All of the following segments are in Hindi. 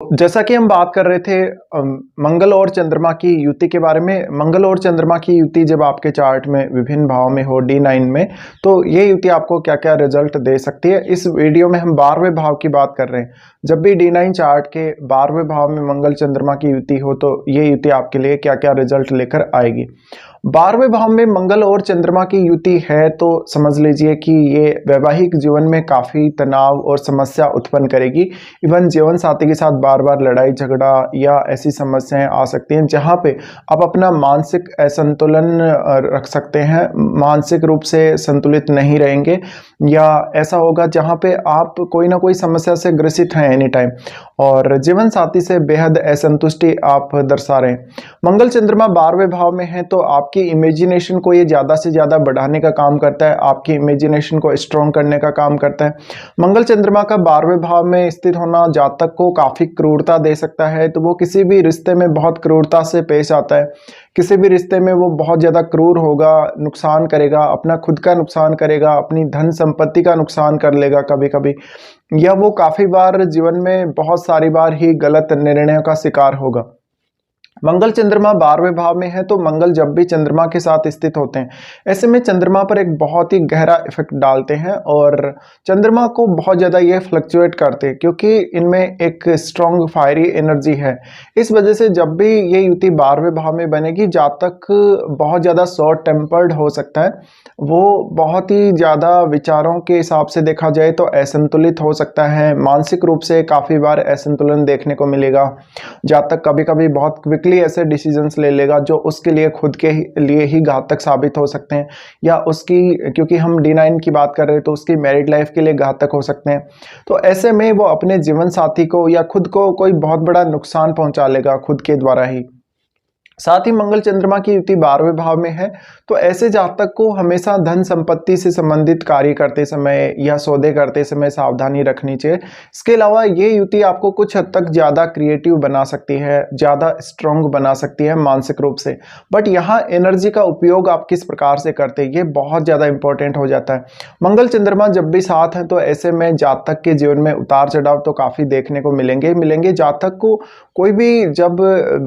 जैसा कि हम बात कर रहे थे मंगल और चंद्रमा की युति के बारे में। मंगल और चंद्रमा की युति जब आपके चार्ट में विभिन्न भाव में हो D9 में, तो ये युति आपको क्या क्या रिजल्ट दे सकती है। इस वीडियो में हम 12वें भाव की बात कर रहे हैं। जब भी D9 चार्ट के 12वें भाव में मंगल चंद्रमा की युति हो तो ये युति आपके लिए क्या क्या रिजल्ट लेकर आएगी। 12वें भाव में मंगल और चंद्रमा की युति है तो समझ लीजिए कि ये वैवाहिक जीवन में काफ़ी तनाव और समस्या उत्पन्न करेगी। इवन जीवन साथी के साथ बार बार लड़ाई झगड़ा या ऐसी समस्याएं आ सकती हैं जहां पे आप अपना मानसिक असंतुलन रख सकते हैं, मानसिक रूप से संतुलित नहीं रहेंगे, या ऐसा होगा जहां पे आप कोई ना कोई समस्या से ग्रसित हैं एनी टाइम, और जीवन साथी से बेहद असंतुष्टि आप दर्शा रहे हैं। मंगल चंद्रमा 12वें भाव में है तो आपकी इमेजिनेशन को ये ज़्यादा से ज़्यादा बढ़ाने का काम करता है, आपकी इमेजिनेशन को स्ट्रॉन्ग करने का काम करता है। मंगल चंद्रमा का 12वें भाव में स्थित होना जातक को काफ़ी क्रूरता दे सकता है, तो वो किसी भी रिश्ते में बहुत क्रूरता से पेश आता है। किसी भी रिश्ते में वो बहुत ज़्यादा क्रूर होगा, नुकसान करेगा, अपना खुद का नुकसान करेगा, अपनी धन संपत्ति का नुकसान कर लेगा कभी कभी, या वो काफ़ी बार जीवन में बहुत सारी बार ही गलत निर्णयों का शिकार होगा। मंगल चंद्रमा 12वें भाव में है तो मंगल जब भी चंद्रमा के साथ स्थित होते हैं, ऐसे में चंद्रमा पर एक बहुत ही गहरा इफेक्ट डालते हैं, और चंद्रमा को बहुत ज़्यादा ये फ्लक्चुएट करते हैं क्योंकि इनमें एक स्ट्रॉन्ग फायरी एनर्जी है। इस वजह से जब भी ये युति 12वें भाव में बनेगी, जातक बहुत ज़्यादा शॉर्ट टेम्पर्ड हो सकता है, वो बहुत ही ज़्यादा विचारों के हिसाब से देखा जाए तो असंतुलित हो सकता है, मानसिक रूप से काफ़ी बार असंतुलन देखने को मिलेगा। जातक कभी कभी बहुत ऐसे डिसीजंस ले लेगा जो उसके लिए खुद के लिए ही घातक साबित हो सकते हैं, या उसकी, क्योंकि हम D9 की बात कर रहे हैं तो उसकी मैरिड लाइफ के लिए घातक हो सकते हैं। तो ऐसे में वो अपने जीवन साथी को या खुद को कोई बहुत बड़ा नुकसान पहुंचा लेगा खुद के द्वारा ही। साथ ही मंगल चंद्रमा की युति 12वें भाव में है तो ऐसे जातक को हमेशा धन संपत्ति से संबंधित कार्य करते समय या सौदे करते समय सावधानी रखनी चाहिए। इसके अलावा ये युति आपको कुछ हद तक ज़्यादा क्रिएटिव बना सकती है, ज़्यादा स्ट्रॉन्ग बना सकती है मानसिक रूप से, बट यहाँ एनर्जी का उपयोग आप किस प्रकार से करते हैं ये बहुत ज़्यादा इंपॉर्टेंट हो जाता है। मंगल चंद्रमा जब भी साथ हैं तो ऐसे में जातक के जीवन में उतार चढ़ाव तो काफ़ी देखने को मिलेंगे। जातक को कोई भी जब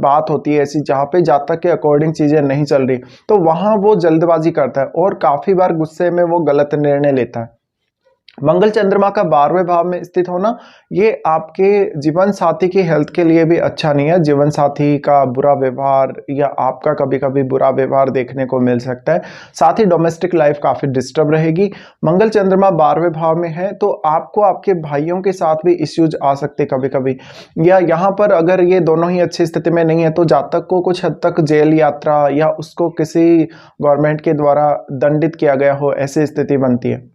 बात होती है ऐसी जहाँ पे जातक के अकॉर्डिंग चीजें नहीं चल रही, तो वहां वो जल्दबाजी करता है और काफी बार गुस्से में वो गलत निर्णय लेता है। मंगल चंद्रमा का 12वें भाव में स्थित होना ये आपके जीवन साथी की हेल्थ के लिए भी अच्छा नहीं है। जीवन साथी का बुरा व्यवहार या आपका कभी कभी बुरा व्यवहार देखने को मिल सकता है। साथ ही डोमेस्टिक लाइफ काफी डिस्टर्ब रहेगी। मंगल चंद्रमा 12वें भाव में है तो आपको आपके भाइयों के साथ भी इश्यूज आ सकते कभी कभी, या यहाँ पर अगर ये दोनों ही अच्छी स्थिति में नहीं है तो जातक को कुछ हद तक जेल यात्रा या उसको किसी गवर्नमेंट के द्वारा दंडित किया गया हो, ऐसी स्थिति बनती है।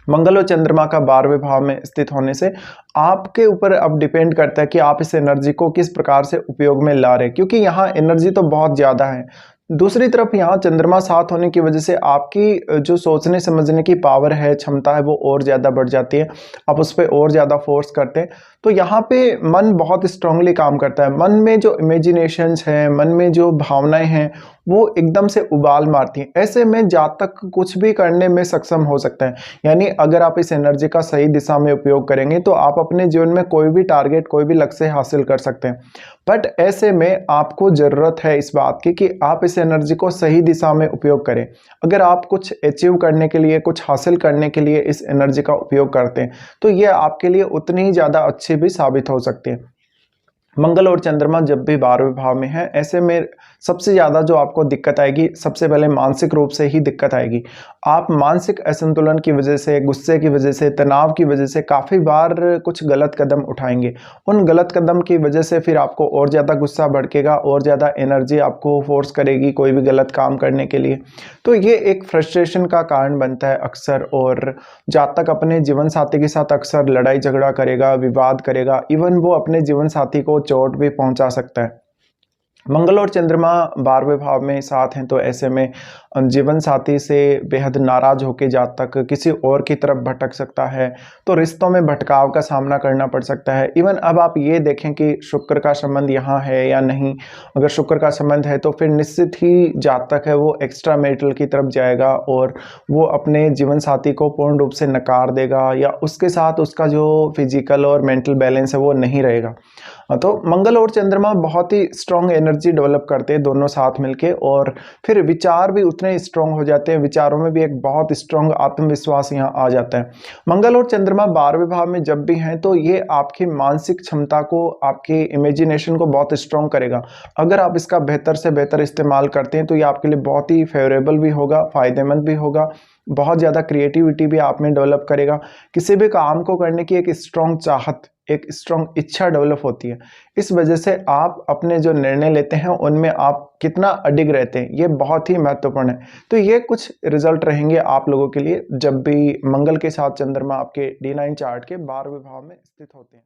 मंगल और चंद्रमा का 12वें भाव में स्थित होने से आपके ऊपर अब डिपेंड करता है कि आप इस एनर्जी को किस प्रकार से उपयोग में ला रहे हैं, क्योंकि यहाँ एनर्जी तो बहुत ज़्यादा है। दूसरी तरफ यहाँ चंद्रमा साथ होने की वजह से आपकी जो सोचने समझने की पावर है, क्षमता है, वो और ज़्यादा बढ़ जाती है। आप उस पर और ज़्यादा फोर्स करते हैं तो यहाँ पे मन बहुत स्ट्रांगली काम करता है। मन में जो इमेजिनेशंस हैं, मन में जो भावनाएं हैं, वो एकदम से उबाल मारती हैं। ऐसे में जातक कुछ भी करने में सक्षम हो सकता है। यानी अगर आप इस एनर्जी का सही दिशा में उपयोग करेंगे तो आप अपने जीवन में कोई भी टारगेट, कोई भी लक्ष्य हासिल कर सकते हैं। बट ऐसे में आपको ज़रूरत है इस बात की कि आप इस एनर्जी को सही दिशा में उपयोग करें। अगर आप कुछ अचीव करने के लिए, कुछ हासिल करने के लिए इस एनर्जी का उपयोग करते हैं तो ये आपके लिए उतनी ही ज़्यादा अच्छी भी साबित हो सकती है। मंगल और चंद्रमा जब भी 12वें भाव में है, ऐसे में सबसे ज़्यादा जो आपको दिक्कत आएगी, सबसे पहले मानसिक रूप से ही दिक्कत आएगी। आप मानसिक असंतुलन की वजह से, गुस्से की वजह से, तनाव की वजह से काफ़ी बार कुछ गलत कदम उठाएंगे। उन गलत कदम की वजह से फिर आपको और ज़्यादा गुस्सा भड़केगा, और ज़्यादा एनर्जी आपको फोर्स करेगी कोई भी गलत काम करने के लिए। तो ये एक फ्रस्ट्रेशन का कारण बनता है अक्सर, और जातक अपने जीवन साथी के साथ अक्सर लड़ाई झगड़ा करेगा, विवाद करेगा, इवन वो अपने जीवन साथी को चोट भी पहुंचा सकता है। मंगल और चंद्रमा 12वें भाव में साथ हैं तो ऐसे में जीवन साथी से बेहद नाराज होकर जातक किसी और की तरफ भटक सकता है, तो रिश्तों में भटकाव का सामना करना पड़ सकता है। इवन अब आप ये देखें कि शुक्र का संबंध यहाँ है या नहीं। अगर शुक्र का संबंध है तो फिर निश्चित ही जातक है वो एक्स्ट्रा मैरिटल की तरफ जाएगा और वो अपने जीवन साथी को पूर्ण रूप से नकार देगा, या उसके साथ उसका जो फिजिकल और मेंटल बैलेंस है वो नहीं रहेगा। तो मंगल और चंद्रमा बहुत ही स्ट्रॉन्ग एनर्जी डेवलप करते हैं दोनों साथ मिलके, और फिर विचार भी उतने स्ट्रॉन्ग हो जाते हैं, विचारों में भी एक बहुत स्ट्रॉन्ग आत्मविश्वास यहाँ आ जाता है। मंगल और चंद्रमा 12वें भाव में जब भी हैं तो ये आपकी मानसिक क्षमता को, आपके इमेजिनेशन को बहुत स्ट्रॉन्ग करेगा। अगर आप इसका बेहतर से बेहतर इस्तेमाल करते हैं तो ये आपके लिए बहुत ही फेवरेबल भी होगा, फायदेमंद भी होगा, बहुत ज़्यादा क्रिएटिविटी भी आप में डेवलप करेगा। किसी भी काम को करने की एक स्ट्रॉन्ग चाहत, एक स्ट्रॉन्ग इच्छा डेवलप होती है। इस वजह से आप अपने जो निर्णय लेते हैं उनमें आप कितना अडिग रहते हैं, ये बहुत ही महत्वपूर्ण है। तो ये कुछ रिजल्ट रहेंगे आप लोगों के लिए जब भी मंगल के साथ चंद्रमा आपके D9 चार्ट के 12वें भाव में स्थित होते हैं।